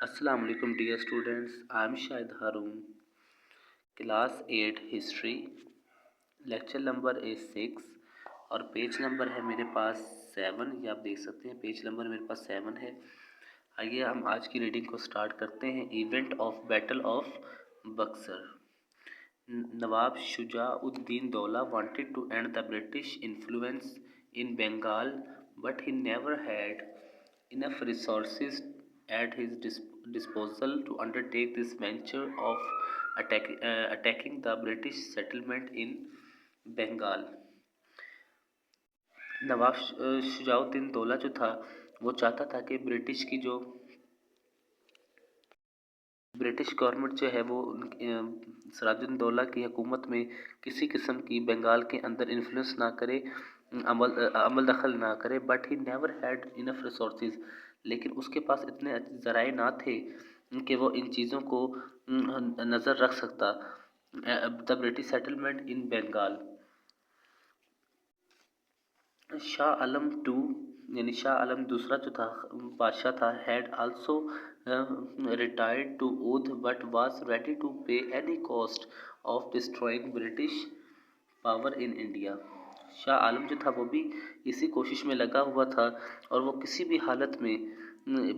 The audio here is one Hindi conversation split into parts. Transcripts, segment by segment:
अस्सलाम वालेकुम dear students, I am Shahid Haroon, class 8 history, lecture number is 6 और पेज नंबर है मेरे पास 7। ये आप देख सकते हैं, पेज नंबर मेरे पास 7 है। आइए हम आज की रीडिंग को स्टार्ट करते हैं। Event of battle of Buxar. Nawab Shujauddin Daula wanted to end the British influence in Bengal, but he never had enough resources at his disposal to undertake this venture of attacking the British settlement in Bengal. नवाब शुजाउद्दीन दौला जो था वो चाहता था कि ब्रिटिश गवर्नमेंट जो है वो सिराजुद्दौला दौला की हुकूमत में किसी किस्म की बंगाल के अंदर इन्फ्लुएंस ना करे, अमल दखल ना करे। But he never had enough resources, लेकिन उसके पास इतने ज़राए ना थे कि वो इन चीज़ों को नज़र रख सकता। The British settlement in Bengal. Shah Alam two यानी शाह आलम दूसरा जो था बादशाह था, had also retired to oath but was ready to pay any cost of destroying British power in India. Shah Alam जो था वो भी इसी कोशिश में लगा हुआ था और वो किसी भी हालत में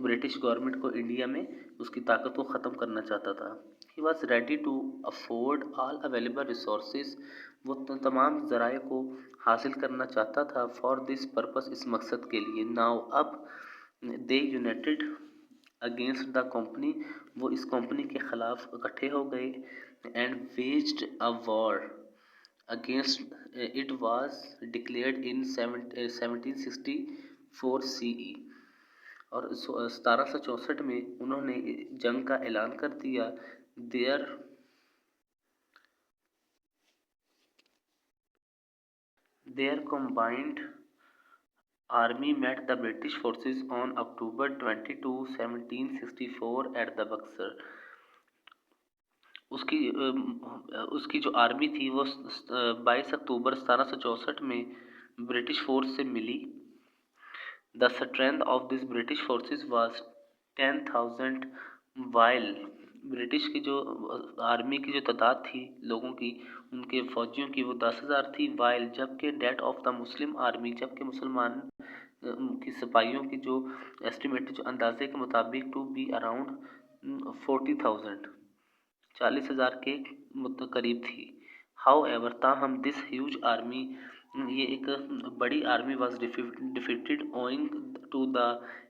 ब्रिटिश गवर्नमेंट को इंडिया में उसकी ताकत को ख़त्म करना चाहता था। He was ready to afford all available resources, वो तमाम ज़राए को हासिल करना चाहता था फॉर दिस पर्पस, इस मकसद के लिए। नाउ अब they united against the company, वो इस कंपनी के ख़िलाफ़ इकट्ठे हो गए। And waged a war against it was declared in 1764 CE और 1764 में उन्होंने जंग का ऐलान कर दिया। Their combined army met the British forces on October 22, 1764 at the Buxar। उसकी जो आर्मी थी वो 22 अक्टूबर 1764 में ब्रिटिश फोर्स से मिली। The strength of this British forces was 10,000 while. British की जो आर्मी की जो तादाद थी लोगों की, उनके फौजियों की, वो 10,000 थी। वाइल जबकि that of the Muslim army, जबकि मुसलमान की सिपाहियों की जो एस्टिमेट, जो अंदाजे के मुताबिक टू बी अराउंड 40,000, 40,000 के करीब थी। हाउ एवर ताहम दिस ह्यूज आर्मी, ये एक बड़ी army was defeated owing to the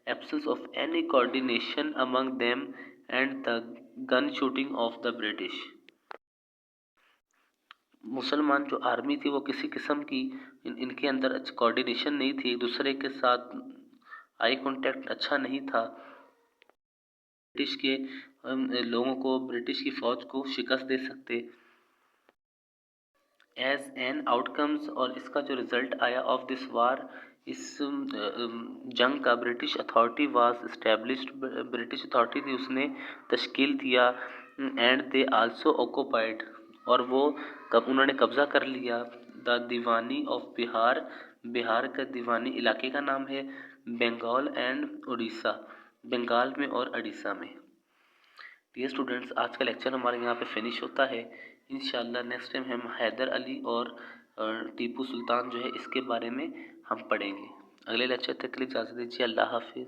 absence of any coordination among them and the gun shooting of the British. मुसलमान जो आर्मी थी वो किसी किस्म की इनके अंदर कोऑर्डिनेशन नहीं थी, एक दूसरे के साथ आई कांटेक्ट अच्छा नहीं था। ब्रिटिश के लोगों को, ब्रिटिश की फौज को शिकस्त दे सकते। एज एन आउटकम्स, और इसका जो रिजल्ट आया ऑफ दिस वार, इस जंग का, British authority was established, British authority थी उसने तश्कील दिया। एंड दे आल्सो ऑक्यूपाइड, और वो उन्होंने कब्ज़ा कर लिया। The Deewani of Bihar, Bihar का दीवानी इलाके का नाम है। बंगाल एंड उड़ीसा, बंगाल में और उड़ीसा में। डियर स्टूडेंट्स, आज का लेक्चर हमारे यहाँ पे फिनिश होता है। इंशाल्लाह नेक्स्ट टाइम हम हैदर अली और टीपू सुल्तान जो है इसके बारे में हम पढ़ेंगे। अगले लेक्चर तक के लिए इजाज़त दीजिए। अल्लाह हाफिज़।